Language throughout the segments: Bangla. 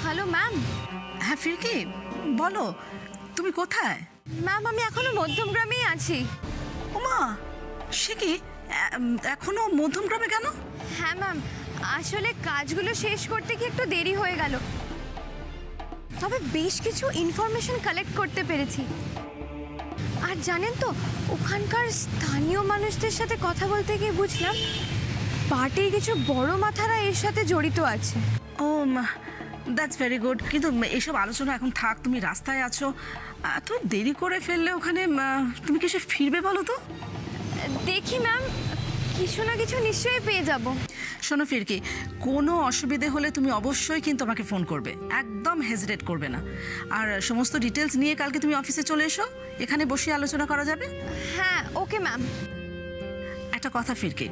Hello ma'am. হ্যাঁ ফিরকি, বলো তুমি কোথায়? ম্যাম আমি এখনো মধ্যমগ্রামেই আছি। ওমা, সে কি এখনো মধ্যমগ্রামে কেন? হ্যাঁ ম্যাম, আসলে কাজগুলো শেষ করতে গিয়ে একটু দেরি হয়ে গেল, তবে বেশ কিছু ইনফরমেশন কালেক্ট করতে পেরেছি। আর জানেন তো, ওখানকার স্থানীয় মানুষদের সাথে কথা বলতে গিয়ে বুঝলাম পার্টির কিছু বড় মাথারা এর সাথে জড়িত আছে। ও দ্যাটস ভেরি গুড, কিন্তু এইসব আলোচনা এখন থাক, তুমি রাস্তায় আছো, তুমি দেরি করে ফেললে ওখানে তুমি কিসে ফিরবে বলো তো? দেখি ম্যাম, কিছু না কিছু নিশ্চয়ই পেয়ে যাব। শোনো ফিরকি, কোনো অসুবিধে হলে তুমি অবশ্যই কিন্তু আমাকে ফোন করবে, একদম হেজিটেট করবে না। আর সমস্ত ডিটেলস নিয়ে কালকে তুমি অফিসে চলে এসো, এখানে বসে আলোচনা করা যাবে। হ্যাঁ ওকে ম্যাম। একটা কথা ফিরকি।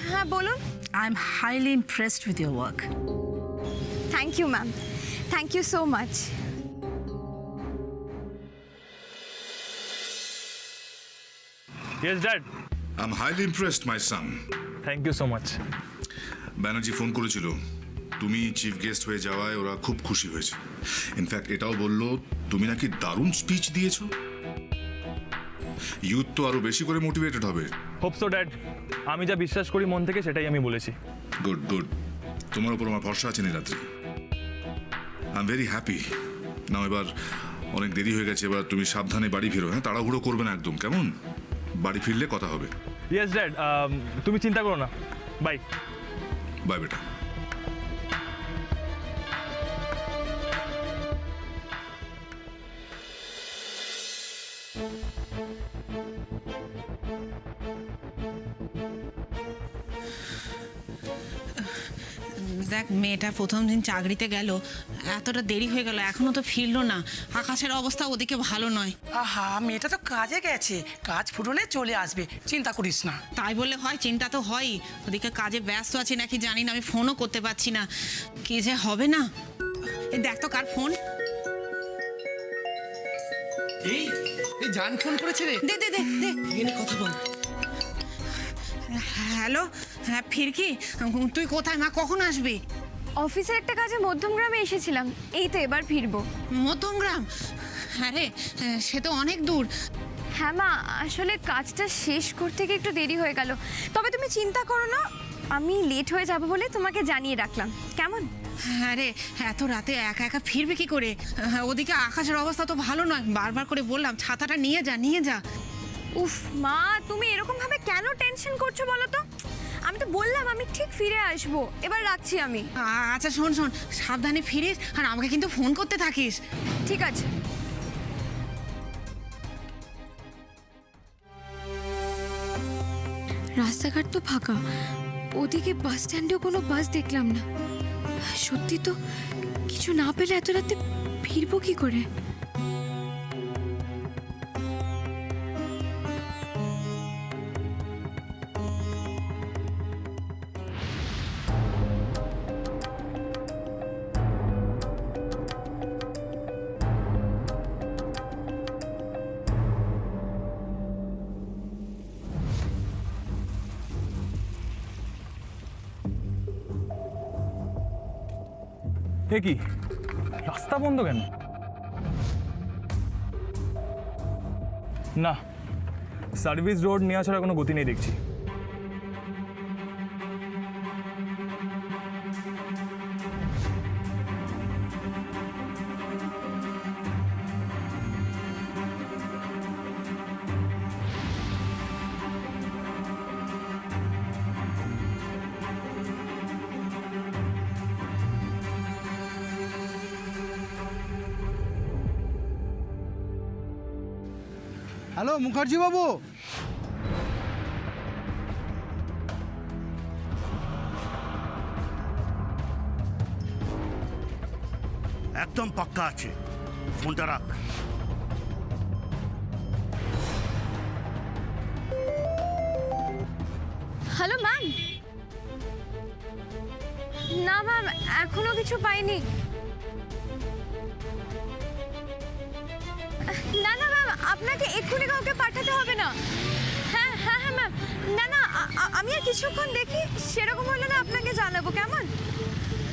হ্যাঁ বলুন। I am highly impressed with your work. Thank you ma'am, thank you so much. Yes, Dad. I'm highly impressed, my son. Thank you so much. Banerjee phone করেছিল, তুমি চিফ গেস্ট হয়ে যাওয়ায় ওরা খুব খুশি হয়েছে। ইনফ্যাক্ট এটাও বললো তুমি নাকি দারুণ স্পিচ দিয়েছো। ইউথ তো আরো বেশি করে মোটিভেটেড হবে। Hope so, Dad. আমি যা বিশ্বাস করি মন থেকে সেটাই আমি বলেছি। গুড গুড, তোমার উপর আমার ভরসা আছে Niladri. I am very happy. না এবার অনেক দেরি হয়ে গেছে, এবার তুমি সাবধানে বাড়ি ফিরো। হ্যাঁ, তাড়াহুড়ো করবে না একদম, কেমন? বাড়ি ফিরলে কথা হবে। Yes, Dad. তুমি চিন্তা করো না। বাই। বাই বেটা। দেখ, মেয়েটা প্রথম দিন চাকরিতে গেল, এতটা দেরি হয়ে গেল, এখনো তো ফিরলো না। আকাশের অবস্থা ওদিকে ভালো নয়। আহা, মেয়েটা তো কাজে গেছে, কাজ ফুরলে চলে আসবে, চিন্তা করিস না। তাই বলে হয়? চিন্তা তো হয়ই। ওদিকে কাজে ব্যস্ত আছি নাকি জানি না, আমি ফোনও করতে পারছি না। কি যে হবে না। এই দেখ তো কার ফোন। এই জান ফোন করেছে রে। দে দে দে দে। এনে কথা বল। হ্যালো, হ্যাঁ ফিরকি, তুই কোথায়? মা কখন আসবে? অফিসের একটা কাজে মধ্যমগ্রামে এসেছিলাম, এই তো এবার ফিরবো। মধ্যমগ্রাম? হ্যাঁ রে, সে তো অনেক দূর। হ্যাঁ মা, আসলে কাজটা শেষ করতে গিয়ে একটু দেরি হয়ে গেল, তবে তুমি চিন্তা করো না, আমি লেট হয়ে যাব বলে তোমাকে জানিয়ে রাখলাম, কেমন? হ্যাঁ রে, এত রাতে একা একা ফিরবে কি করে? ওদিকে আকাশের অবস্থা তো ভালো নয়, বারবার করে বললাম ছাতাটা নিয়ে যা নিয়ে যা। উফ মা, তুমি এরকম ভাবে কেন টেনশন করছো বলো তো? আমি তো বললাম আমি ঠিক ফিরে আসবো, এবার রাখছি আমি। আচ্ছা শোন শোন, সাবধানে ফিরিস, আর আমাকে কিন্তু ফোন করতে থাকিস। ঠিক আছে। রাস্তাঘাট তো ফাঁকা, ওদিকে বাস স্ট্যান্ডেও কোনো বাস দেখলাম না। সত্যি তো, কিছু না পেলে এত রাতে ফিরবো কি করে? এ কি, রাস্তা বন্ধ কেন? না, সার্ভিস রোড নেওয়া ছাড়া কোনো গতি নেই দেখছি। হ্যালো মুখার্জি বাবু। একদম পাক্কা আছে, ফোনটা রাখ। Hello ma'am. না ম্যাম, এখনো কিছু পাইনি। না না ম্যাম, আপনাকে এক্ষুনি কাউকে পাঠাতে হবে না। হ্যাঁ হ্যাঁ হ্যাঁ ম্যাম, না না আমি আর কিছুক্ষণ দেখি, সেরকম হলে না আপনাকে জানাবো, কেমন?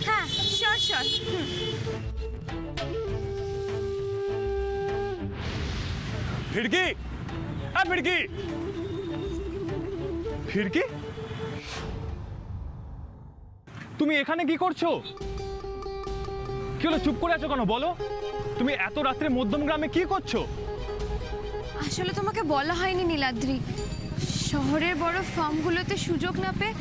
হ্যাঁ শিওর শিওর। ফিরকি, হ্যাঁ ফিরকি, ফিরকি, তুমি এখানে কি করছো? কি হলো, চুপ করে আছো কেন বলো? তুমি এত রাত্রে মধ্যমগ্রামে কি করছো? আসলে তোমাকে বলা হয়নি নীলাদ্রি, শহরের বড় ফার্মগুলোতে সুযোগ না পেয়ে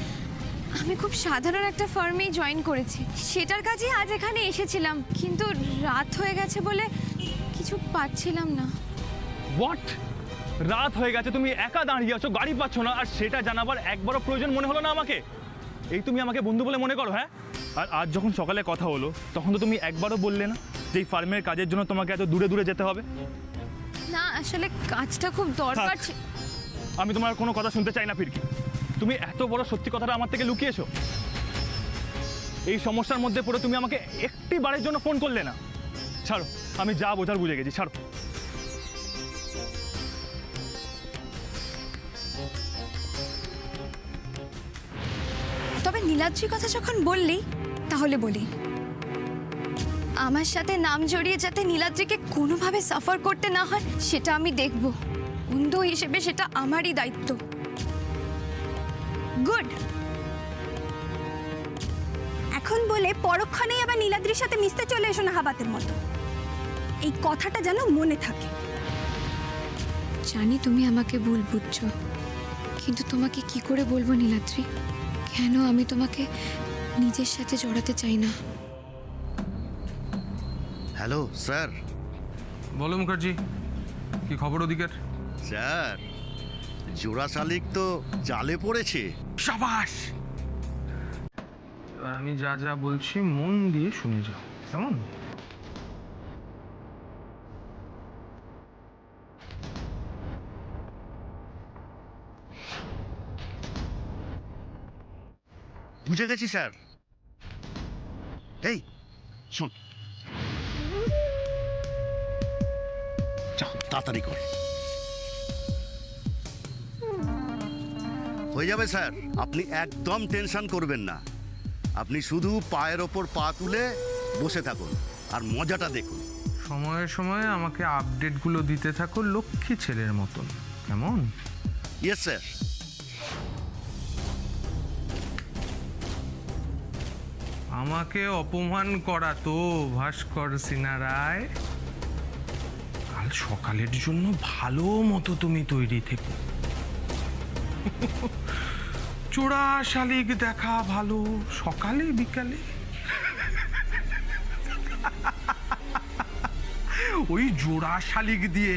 আমি খুব সাধারণ একটা ফার্মেই জয়েন করেছি। সেটার কাজেই আজ এখানে এসেছিলাম, কিন্তু রাত হয়ে গেছে বলে কিছু পাচ্ছিলাম না। হোয়াট? রাত হয়ে গেছে, তুমি একা দাঁড়িয়ে আছো, গাড়ি পাচ্ছ না, আর সেটা জানাবার একবারও প্রয়োজন মনে হলো না আমাকে? এই তুমি আমাকে বন্ধু বলে মনে করো? হ্যাঁ, আর আজ যখন সকালে কথা হলো তখন তো তুমি একবারও বললে না যে এই ফার্মের কাজের জন্য তোমাকে এত দূরে দূরে যেতে হবে। না আসলে কাজটা খুব দরকার ছিল। আমি তোমার কোনো কথা শুনতে চাই না ফিরকি, তুমি এত বড় সত্যি কথাটা আমার থেকে লুকিয়েছো। এই সমস্যার মধ্যে পড়ে তুমি আমাকে একটি বারের জন্য ফোন করলে না। ছাড়ো, আমি যা বোঝার বুঝে গেছি, ছাড়ো। তবে নীলাদ্রির কথা যখন বললি তাহলে বলি, আমার সাথে নাম জড়িয়ে যাতে নীলাদ্রিকে কোনোভাবে সাফার করতে না হয় সেটা আমি দেখব। বন্ধু হিসেবে সেটা আমারই দায়িত্ব। গুড। এখন বলে পরক্ষণেই আবার নীলাদ্রির সাথে মিশতে চলে এসো না হাবাতের মতো। এই কথাটা যেন মনে থাকে। জানি তুমি আমাকে ভুল বুঝছো, কিন্তু তোমাকে কি করে বলবো নীলাদ্রি, কেন আমি তোমাকে নিজের সাথে জড়াতে চাই না। Hello sir. বলো মুখার্জি, কি খবর ওদিকের? স্যার, জোড়া শালিক তো জালে পড়েছে। সাবাস! এবার আমি যা যা বলছি মন দিয়ে শুনে যাও, কেমন? বুঝে গেছি স্যার। এই শোন, তাড়াতাড়ি কর। হয়ে যাবে স্যার, আপনি একদম টেনশন করবেন না। আপনি শুধু পায়ের ওপর পা তুলে বসে থাকুন আর মজাটা দেখুন। সময়ে সময়ে আমাকে আপডেটগুলো দিতে থাকো লক্ষ্মী ছেলের মতন, কেমন? Yes sir. আমাকে অপমান করা তো ভাস্কর সিনহা রায়। কাল সকালের জন্য ভালো মতো তুমি তৈরি থেকো। চোরা শালিক দেখা ভালো সকালে বিকালে। ওই জোড়া শালিক দিয়ে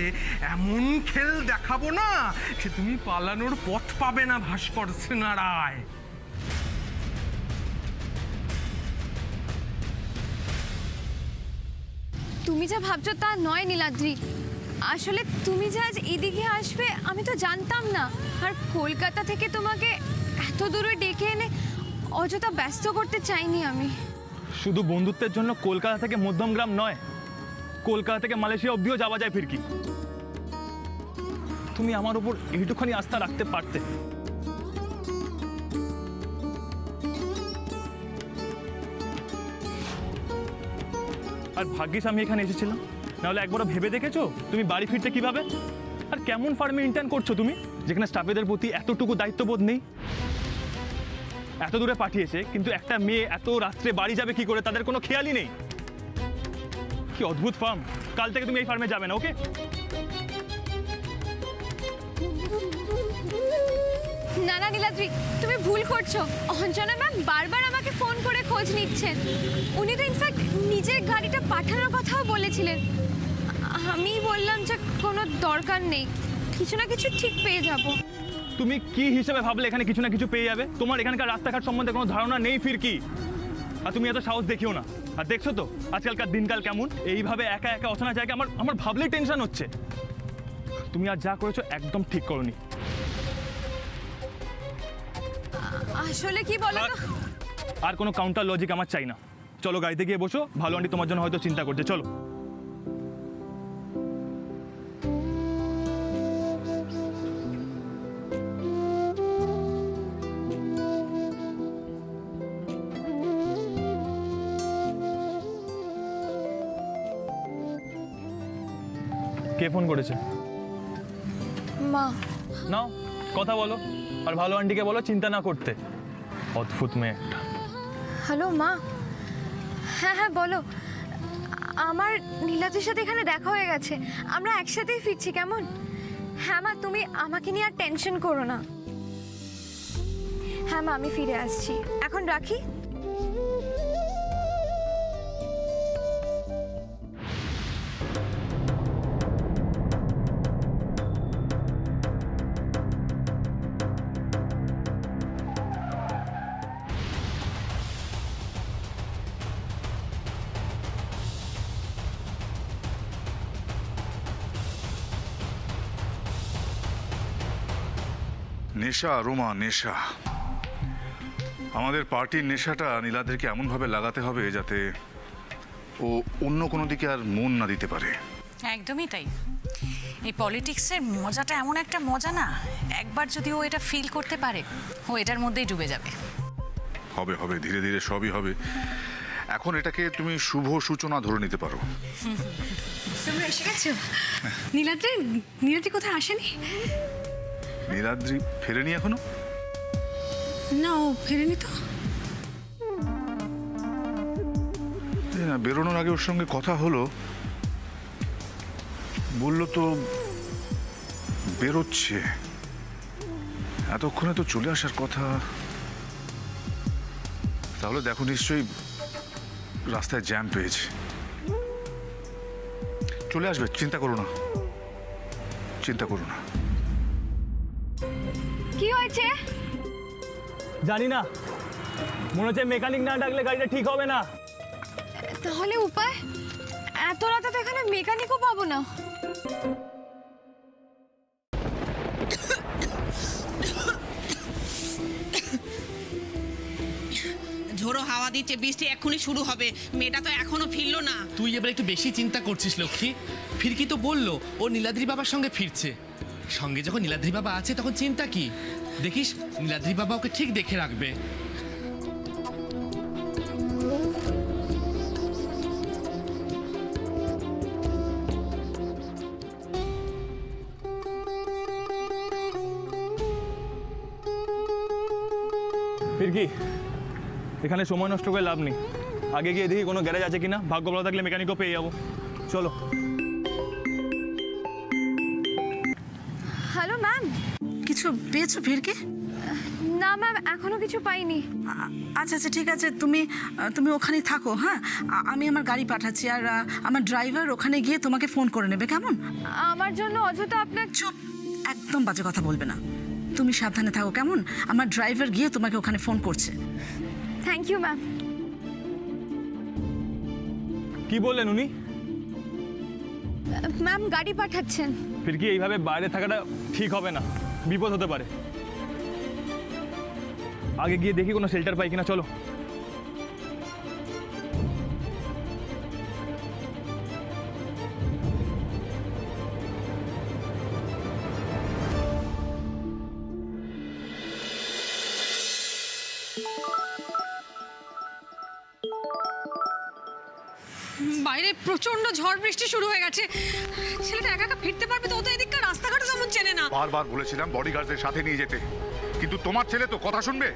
এমন খেল দেখাবো না সে তুমি পালানোর পথ পাবে না ভাস্কর সিনহা রায়। তুমি যা ভাবছো তা নয় নীলাদ্রি, আসলে তুমি যে আজ এদিকে আসবে আমি তো জানতাম না। আর কলকাতা থেকে তোমাকে এত দূরে ডেকে এনে অযথা ব্যস্ত করতে চাইনি আমি। শুধু বন্ধুত্বের জন্য কলকাতা থেকে মধ্যমগ্রাম নয়, কলকাতা থেকে মালয়েশিয়া অবধিও যাওয়া যায় ফিরকি। তুমি আমার উপর এইটুখানি আস্থা রাখতে পারতে। আর ভাগ্যিস আমি এখানে এসেছিলাম, নাহলে একবারও ভেবে দেখেছো তুমি বাড়ি ফিরতে কিভাবে? আর কেমন ফার্মে ইন্টার্ন করছো তুমি, যেখানে স্টাফেদের প্রতি এতটুকু দায়িত্ববোধ নেই? এত দূরে পাঠিয়েছে, কিন্তু একটা মেয়ে এত রাত্রে বাড়ি যাবে কি করে তাদের কোনো খেয়ালই নেই। কি অদ্ভুত ফার্ম। কাল থেকে তুমি এই ফার্মে যাবে না, ওকে? না না নীলাদ্রি, তুমি ভুল করছো। অঞ্জনা ম্যাম বারবার আমাকে ফোন করে খোঁজ নিচ্ছেন। উনি তো ইনফ্যাক্ট নিজের গাড়িটা পাঠানোর কথাও বলেছিলেন। আমি বললাম যে কোনো দরকার নেই, কিছু না কিছু ঠিক পেয়ে যাব। তুমি কি হিসেবে ভাবলে এখানে কিছু না কিছু পেয়ে যাবে? তোমার এখানকার রাস্তাঘাট সম্বন্ধে কোনো ধারণা নেই ফিরকি। আর তুমি এত সাহস দেখিও না। আর দেখছো তো আজকালকার দিনকাল কেমন, এইভাবে একা একা অচেনা জায়গায় আমার ভাবলেই টেনশন হচ্ছে। তুমি আর যা করেছো একদম ঠিক করোনি। আসলে কি বলো তো, আর কোনো কাউন্টার লজিক আমার চাই না। চলো গাড়িতে গিয়ে বসো, ভালো আন্টি তোমার জন্য হয়তো চিন্তা করছে। চলো। কে ফোন করেছে? মা। নাও কথা বলো, আর ভালো আন্টিকে বলো চিন্তা না করতে। অদ্ভুত মেয়ে একটা। হ্যালো মা। হ্যাঁ হ্যাঁ বলো। আমার নীলাদ্রির সাথে এখানে দেখা হয়ে গেছে, আমরা একসাথেই ফিরছি, কেমন? হ্যাঁ মা, তুমি আমাকে নিয়ে আর টেনশন করো না। হ্যাঁ মা, আমি ফিরে আসছি, এখন রাখি। নেশা রোমা, নেশা। আমাদের পার্টির নেশাটা নীলাদ্রিকে এমনভাবে লাগাতে হবে যাতে ও অন্য কোনো দিকে আর মন না দিতে পারে। একদমই তাই। এই পলিটিক্সের মজাটা এমন একটা মজা না, একবার যদি ও এটা ফিল করতে পারে ও এটার মধ্যেই ডুবে যাবে। হবে হবে, ধীরে ধীরে সবই হবে। এখন এটাকে তুমি শুভ সূচনা ধরে নিতে পারো। তোমরা এসে গেছো? নীলাদ্রি কোথায় আসেনি? নীলাদ্রি ফেরেনি এখনো? না, ও ফেরেনি তো। না, বেরোনোর আগে ওর সঙ্গে কথা হলো, বললো তো বেরোচ্ছে। এতক্ষণে তো চলে আসার কথা। তাহলে দেখো নিশ্চয়ই রাস্তায় জ্যাম পেয়েছে। চলে আসবে, চিন্তা করো না, চিন্তা করো না। কি হয়েছে? জানি না, মনে হচ্ছে মেকানিক না ডাকলে গাড়িটা ঠিক হবে না। তাহলে উপায়? এত রাতে তো এখানে মেকানিকও পাবো না। ঝোড়ো হাওয়া দিচ্ছে, বৃষ্টি এক্ষুনি শুরু হবে, মেয়েটা তো এখনো ফিরলো না। তুই এবার একটু বেশি চিন্তা করছিস লক্ষ্মী। ফিরকি তো বললো ও নীলাদ্রি বাবার সঙ্গে ফিরছে। সঙ্গে যখন নীলাদ্রি বাবা আছে তখন চিন্তা কি? দেখিস নীলাদ্রি বাবা ওকে ঠিক দেখে রাখবে। ফিরকি, এখানে সময় নষ্ট করে লাভ নেই। আগে গিয়ে দেখি কোনো গ্যারেজ আছে কিনা, ভাগ্য ভালো থাকলে মেকানিকও পেয়ে যাবো। চলো। Hello ma'am. কিছু পেয়েছো ফিরকি? না ম্যাম, এখনো কিছু পাইনি। আচ্ছা আচ্ছা ঠিক আছে, তুমি ওখানেই থাকো। হ্যাঁ, আমি আমার গাড়ি পাঠাচ্ছি, আর আমার ড্রাইভার ওখানে গিয়ে তোমাকে ফোন করে নেবে, কেমন? আমার জন্য অযথা আপনার চুপ, একদম বাজে কথা বলবে না। তুমি সাবধানে থাকো, কেমন? আমার ড্রাইভার গিয়ে তোমাকে ওখানে ফোন করছে। Thank you ma'am. কি বললেন উনি? ম্যাম গাড়ি পাঠাচ্ছেন। ফিরকি, এইভাবে বাইরে থাকাটা ঠিক হবে না, বিপদ হতে পারে। আগে গিয়ে দেখি কোনো শেল্টার পাই কিনা, চলো। বাইরে প্রচন্ড ঝড় বৃষ্টি শুরু হয়ে গেছে। ছেলেটা একা একা ফিরতে পারবে তো? ও তো এদিককার রাস্তাঘাটও তেমন চেনে না। বারবার বলেছিলাম বডিগার্ডদের সাথে নিয়ে যেতে, কিন্তু তোমার ছেলে তো কথা শুনবে।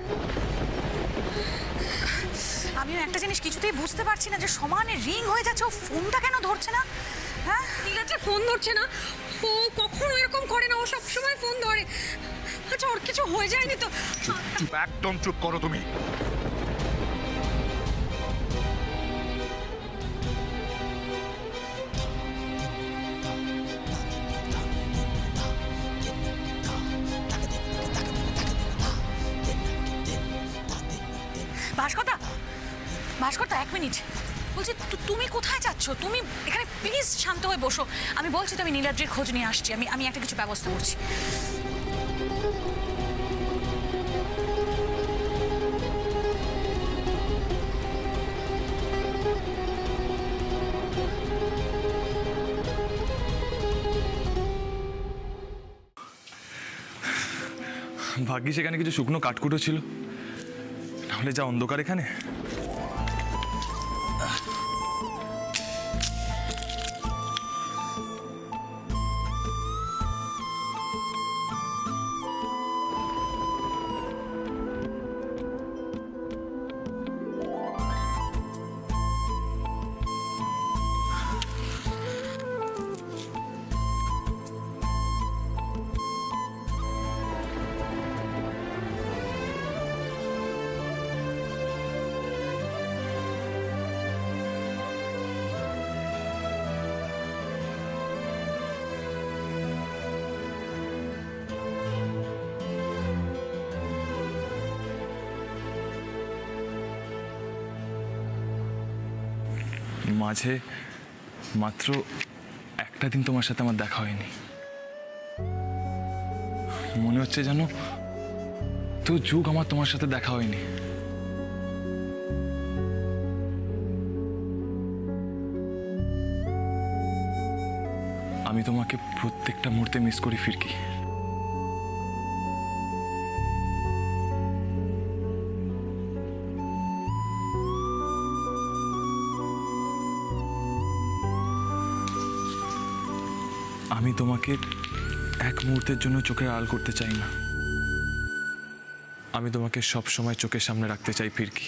আমিও একটা জিনিস কিছুতেই বুঝতে পারছি না, যে সমানে রিং হয়ে যাচ্ছে, ও ফোনটা কেন ধরছে না? হ্যাঁ, নীলাদ্রি ফোন ধরছে না। ও কখনো এরকম করে না, ও সবসময় ফোন ধরে। আচ্ছা, ওর কিছু হয়ে যায়নি তো? চুপ, একদম চুপ করো তুমি। ভাস্করদা, এক মিনিট বলছি, তুমি কোথায় যাচ্ছ? তুমি এখানে প্লিজ শান্ত হয়ে বসো। আমি বলছি তো আমি নীলাদ্রির খোঁজ নিয়ে আসছি, আমি একটা কিছু ব্যবস্থা করছি। ভাগ্যিস এখানে কিছু শুকনো কাঠকুটো ছিল, নাহলে যা অন্ধকার এখানে। মাঝে মাত্র একটা দিন তোমার সাথে আমার দেখা হয়নি। মনে হচ্ছে যেন তো যুগ আমার তোমার সাথে দেখা হয়নি। আমি তোমাকে প্রত্যেকটা মুহূর্তে মিস করি ফিরকি। আমি তোমাকে এক মুহূর্তের জন্য চোখের আড়াল করতে চাই না। আমি তোমাকে সব সময় চোখের সামনে রাখতে চাই ফিরকি।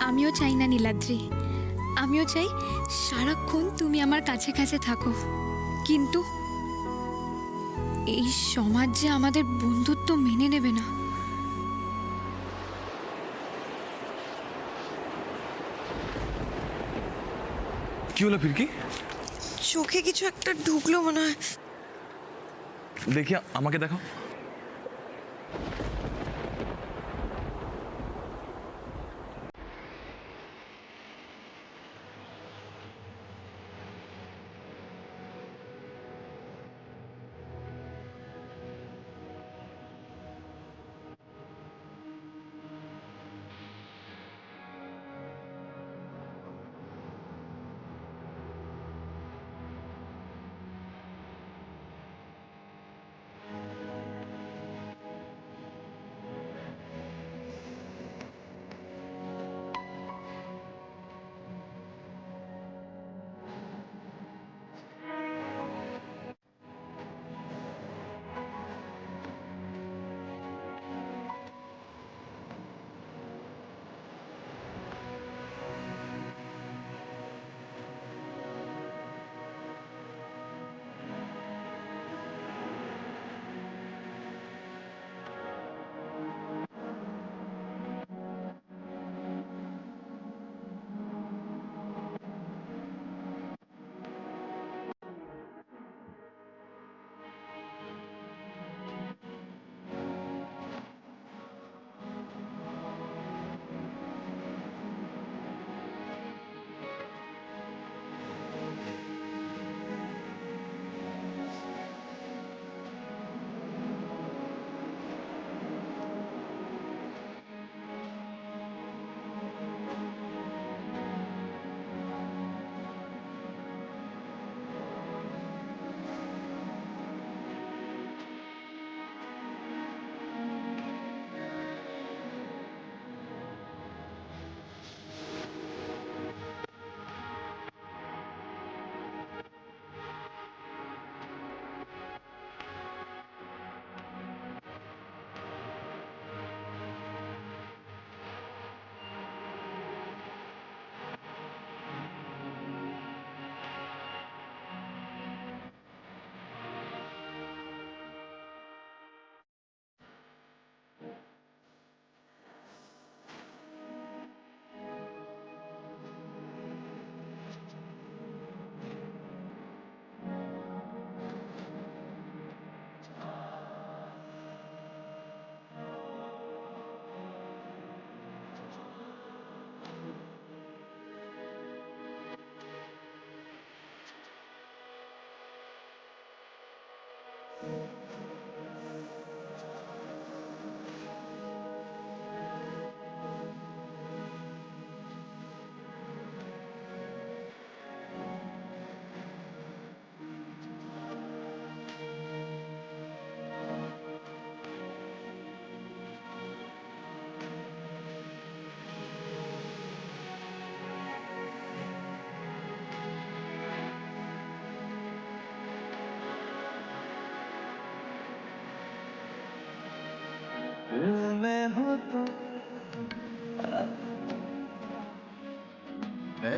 আমিও চাই না নীলাদ্রি, আমিও চাই সারাক্ষণ তুমি আমার কাছে কাছে থাকো, কিন্তু এই সমাজ যে আমাদের বন্ধুত্ব মেনে নেবে না। কি হলো ফিরকি? চোখে কিছু একটা ঢুকলো মনে হয়। দেখি, আমাকে দেখো। में हो तो है